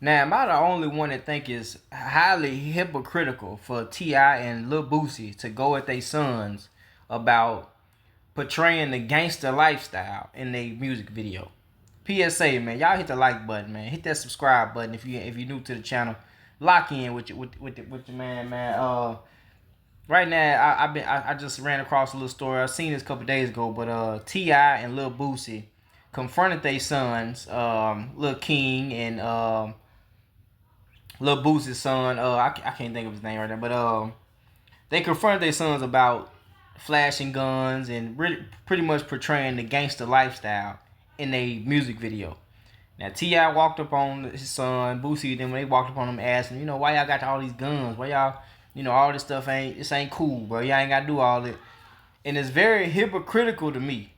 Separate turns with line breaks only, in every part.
Now, am I the only one that think it's highly hypocritical for T.I. and Lil Boosie to go at their sons about portraying the gangster lifestyle in their music video? P.S.A. man, y'all hit the like button, man. Hit that subscribe button if you're new to the channel. Lock in with your man, man. Right now I just ran across a little story. I seen this a couple days ago, but T.I. and Lil Boosie confronted their sons, Lil King and Lil Boosie's son. I can't think of his name right now, but they confronted their sons about flashing guns and pretty much portraying the gangster lifestyle in a music video. Now T.I. walked up on his son Boosie, then when they walked up on him, asking, why y'all got all these guns? Why y'all, all this stuff ain't cool, bro. Y'all ain't gotta do all it. And it's very hypocritical to me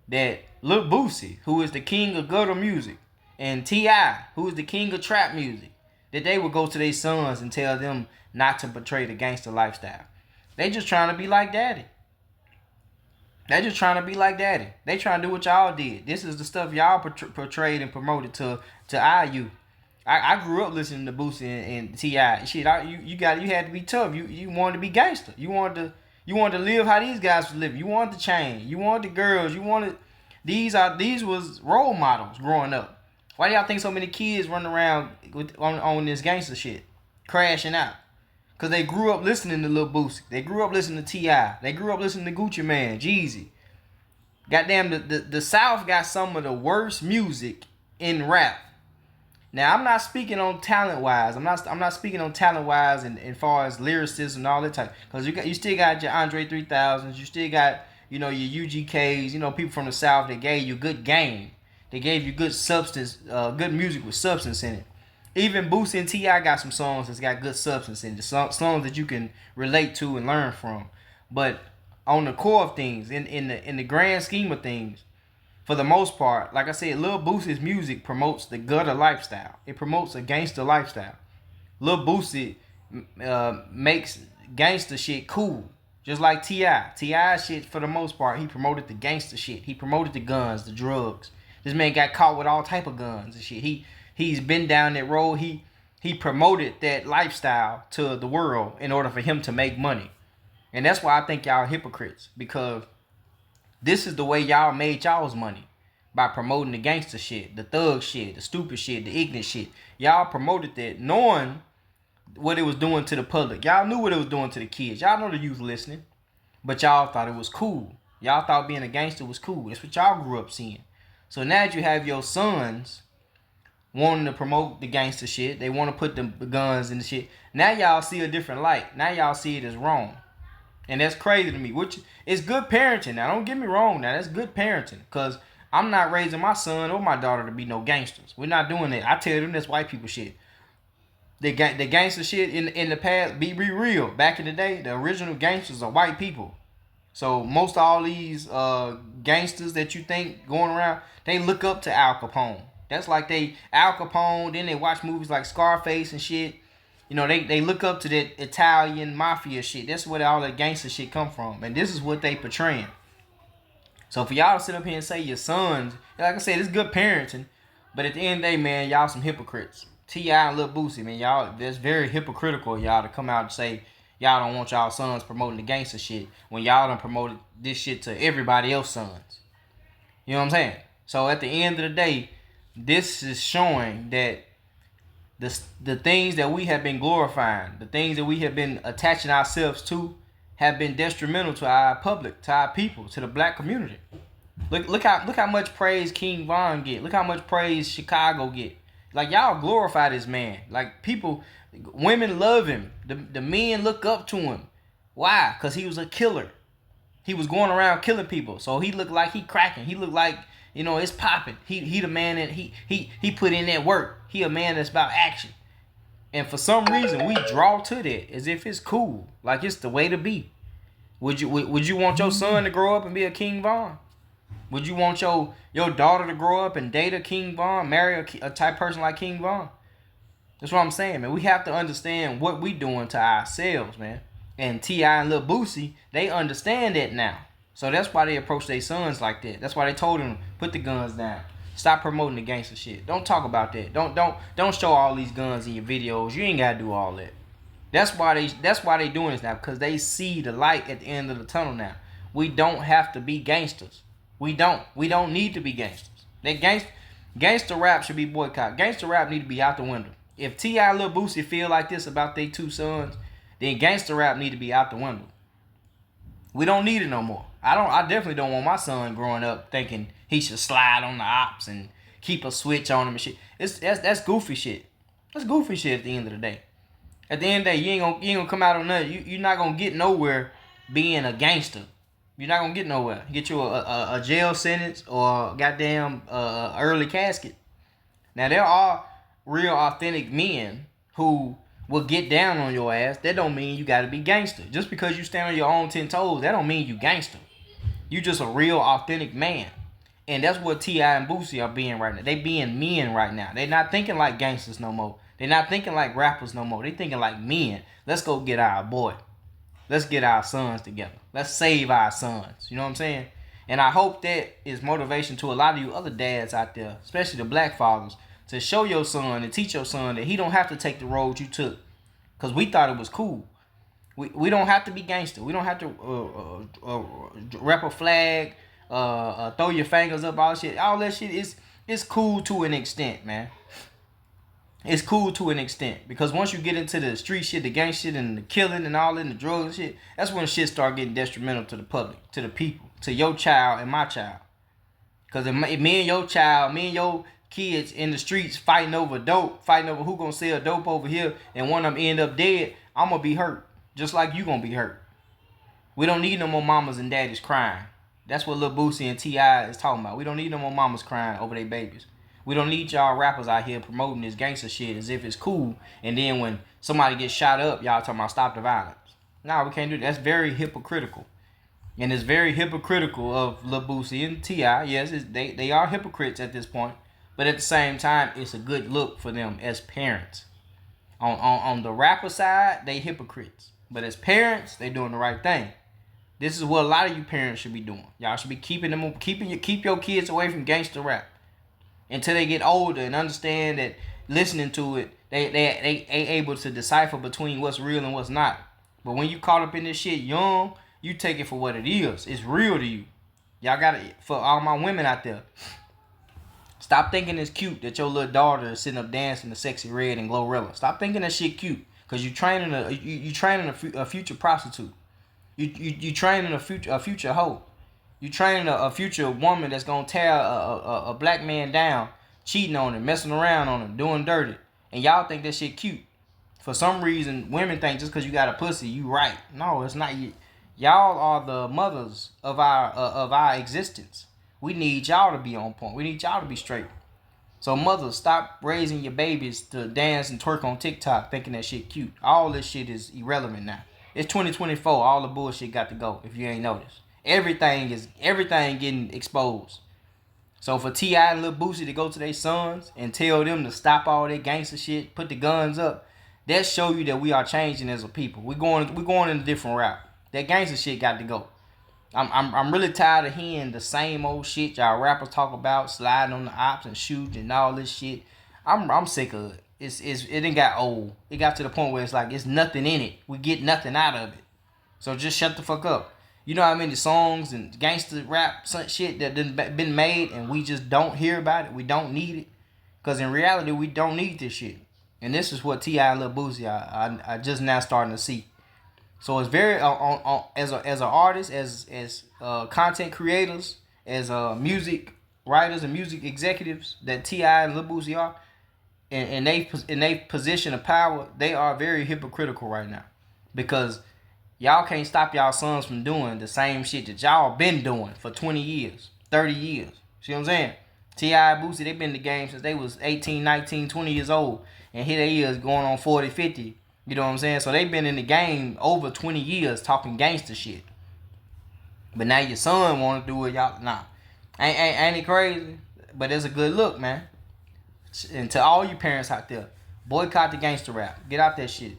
that Lil Boosie, who is the king of gutter music, and T.I., who is the king of trap music, that they would go to their sons and tell them not to portray the gangster lifestyle. They just trying to be like daddy. They just trying to be like daddy. They trying to do what y'all did. This is the stuff y'all portrayed and promoted to our youth. I grew up listening to Boosie and T.I. Shit, you had to be tough. You wanted to be gangster. You wanted to live how these guys was living. You wanted the chain. You wanted the girls. You wanted these was role models growing up. Why do y'all think so many kids running around on this gangster shit, crashing out? Cause they grew up listening to Lil Boosie. They grew up listening to T.I. They grew up listening to Gucci Mane, Jeezy. Goddamn, the South got some of the worst music in rap. Now I'm not speaking on talent wise. I'm not speaking on talent wise and as far as lyricists and all that type. Cause you still got your Andre 3000s. You still got your UGKs. People from the South that gave you good game. They gave you good substance, good music with substance in it. Even Boosie and T.I. got some songs that's got good substance in it. Songs that you can relate to and learn from. But on the core of things, in the grand scheme of things, for the most part, like I said, Lil Boosie's music promotes the gutter lifestyle. It promotes a gangster lifestyle. Lil Boosie makes gangster shit cool. Just like T.I. T.I. shit, for the most part, he promoted the gangster shit. He promoted the guns, the drugs. This man got caught with all type of guns and shit. He's been down that road. He promoted that lifestyle to the world in order for him to make money. And that's why I think y'all hypocrites, because this is the way y'all made y'all's money, by promoting the gangster shit, the thug shit, the stupid shit, the ignorant shit. Y'all promoted that knowing what it was doing to the public. Y'all knew what it was doing to the kids. Y'all know the youth listening, but y'all thought it was cool. Y'all thought being a gangster was cool. That's what y'all grew up seeing. So now that you have your sons wanting to promote the gangster shit, they want to put the guns in the shit. Now y'all see a different light. Now y'all see it as wrong. And that's crazy to me. Which is good parenting. Now don't get me wrong. Now that's good parenting, because I'm not raising my son or my daughter to be no gangsters. We're not doing that. I tell them that's white people shit. The gangster shit in the past, be real. Back in the day, the original gangsters are white people. So most of all these gangsters that you think going around, they look up to Al Capone. That's like Al Capone. Then they watch movies like Scarface and shit. They look up to that Italian mafia shit. That's where all that gangster shit come from. And this is what they portraying. So for y'all to sit up here and say your sons, like I said, it's good parenting. But at the end of the day, man, y'all some hypocrites. T.I. and Lil Boosie, man, y'all, that's very hypocritical, y'all, to come out and say y'all don't want y'all sons promoting the gangster shit when y'all done promoted this shit to everybody else's sons. You know what I'm saying? So at the end of the day, this is showing that the things that we have been glorifying, the things that we have been attaching ourselves to, have been detrimental to our public, to our people, to the black community. Look how much praise King Von get. Look how much praise Chicago get. Like, y'all glorify this man. Like, women love him. The men look up to him. Why? Because he was a killer. He was going around killing people. So he looked like he cracking. He looked like, it's popping. He the man that he put in that work. He a man that's about action. And for some reason, we draw to that as if it's cool. Like it's the way to be. Would you want your son to grow up and be a King Von? Would you want your daughter to grow up and date a King Von, marry a type person like King Von? That's what I'm saying, man. We have to understand what we doing to ourselves, man. And T.I. and Lil Boosie, they understand that now. So that's why they approach their sons like that. That's why they told them, put the guns down. Stop promoting the gangster shit. Don't talk about that. Don't show all these guns in your videos. You ain't gotta do all that. That's why they doing this now, because they see the light at the end of the tunnel now. We don't have to be gangsters. We don't need to be gangsters. That gangster rap should be boycotted. Gangster rap need to be out the window. If T.I. and Lil Boosie feel like this about their two sons, then gangster rap need to be out the window. We don't need it no more. I definitely don't want my son growing up thinking he should slide on the ops and keep a switch on him and shit. That's goofy shit. That's goofy shit at the end of the day. At the end of the day, you ain't gonna come out on nothing. You're not gonna get nowhere being a gangster. You're not gonna get nowhere. Get you a jail sentence or a goddamn early casket. Now there are real authentic men who will get down on your ass. That don't mean you gotta be gangster. Just because you stand on your own 10 toes, that don't mean you gangster. You just a real authentic man. And that's what T.I. and Boosie are being right now. They being men right now. They not thinking like gangsters no more. They not thinking like rappers no more. They thinking like men. Let's go get our boy. Let's get our sons together. Let's save our sons. You know what I'm saying? And I hope that is motivation to a lot of you other dads out there, especially the black fathers, to show your son and teach your son that he don't have to take the road you took. Because we thought it was cool. We don't have to be gangster. We don't have to rep a flag, throw your fingers up, all shit. All that shit is cool to an extent, man. It's cool to an extent. Because once you get into the street shit, the gang shit, and the killing and all that, and the drugs and shit, that's when shit start getting detrimental to the public, to the people, to your child and my child. Because if me and your child, me and your kids in the streets fighting over dope, fighting over who gonna sell dope over here, and one of them end up dead, I'm gonna be hurt. Just like you gonna be hurt. We don't need no more mamas and daddies crying. That's what Lil Boosie and T.I. is talking about. We don't need no more mamas crying over their babies. We don't need y'all rappers out here promoting this gangster shit as if it's cool. And then when somebody gets shot up, y'all talking about stop the violence. No, we can't do that. That's very hypocritical. And it's very hypocritical of Lil Boosie and T.I. Yes, they are hypocrites at this point. But at the same time, it's a good look for them as parents. On the rapper side, they hypocrites. But as parents, they doing the right thing. This is what a lot of you parents should be doing. Y'all should be keep your kids away from gangster rap until they get older and understand that listening to it, they able to decipher between what's real and what's not. But when you caught up in this shit young, you take it for what it is. It's real to you. Y'all got it. For all my women out there, stop thinking it's cute that your little daughter is sitting up dancing to Sexy Red and Glorilla. Stop thinking that shit cute. Cause you training a future prostitute. You training a future hoe. You training a future woman that's gonna tear a black man down, cheating on him, messing around on him, doing dirty. And y'all think that shit cute. For some reason, women think just cause you got a pussy, you right. No, it's not. Y'all are the mothers of our existence. We need y'all to be on point. We need y'all to be straight. So mothers, stop raising your babies to dance and twerk on TikTok thinking that shit cute. All this shit is irrelevant now. It's 2024. All the bullshit got to go, if you ain't noticed. Everything getting exposed. So for T.I. and Lil Boosie to go to their sons and tell them to stop all that gangster shit, put the guns up, that show you that we are changing as a people. We're going in a different route. That gangster shit got to go. I'm really tired of hearing the same old shit y'all rappers talk about, sliding on the ops and shooting and all this shit. I'm sick of it. It didn't got old. It got to the point where it's like it's nothing in it. We get nothing out of it. So just shut the fuck up. You know how many songs and gangster rap shit that done been made and we just don't hear about it. We don't need it. Because in reality, we don't need this shit. And this is what T.I. and Lil Boosie I just now starting to see. So it's very as an artist, as content creators, as music writers and music executives that T.I. and Lil Boosie are, and they position of power, they are very hypocritical right now, because y'all can't stop y'all sons from doing the same shit that y'all been doing for 20 years, 30 years. See what I'm saying? T.I. and Boosie, they been in the game since they was 18, 19, 20 years old, and here they is going on 40, 50. You know what I'm saying? So they've been in the game over 20 years talking gangster shit. But now your son want to do it, y'all. Nah. Ain't it crazy? But it's a good look, man. And to all you parents out there, boycott the gangster rap. Get out that shit.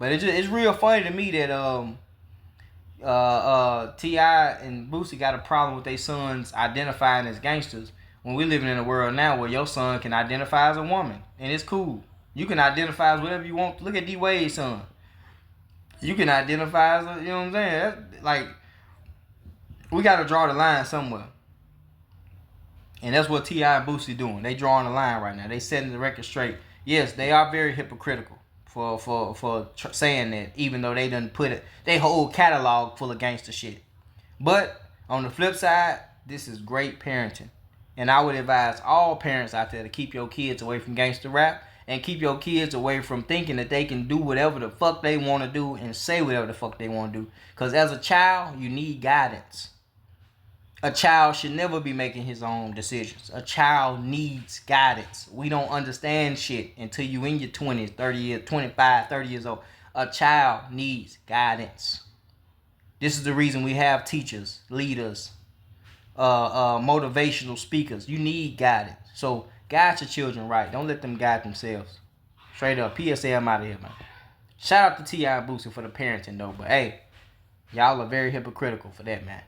But it's real funny to me that T.I. and Boosie got a problem with their sons identifying as gangsters when we living in a world now where your son can identify as a woman, and it's cool. You can identify as whatever you want. Look at D Wade's son. You can identify as a, you know what I'm saying? That's, like, we got to draw the line somewhere. And that's what T.I. and Boosie doing. They drawing the line right now. They setting the record straight. Yes, they are very hypocritical for saying that, even though they done put it, they whole catalog full of gangster shit. But on the flip side, this is great parenting. And I would advise all parents out there to keep your kids away from gangster rap and keep your kids away from thinking that they can do whatever the fuck they want to do and say whatever the fuck they want to do. Because as a child, you need guidance. A child should never be making his own decisions. A child needs guidance. We don't understand shit until you in your 20s, 30 years, 25, 30 years old. A child needs guidance. This is the reason we have teachers, leaders, motivational speakers. You need guidance. So guide your children right. Don't let them guide themselves. Straight up. P.S.A. I'm out of here, man. Shout out to T.I. and Boosie for the parenting, though. But, hey, y'all are very hypocritical for that, man.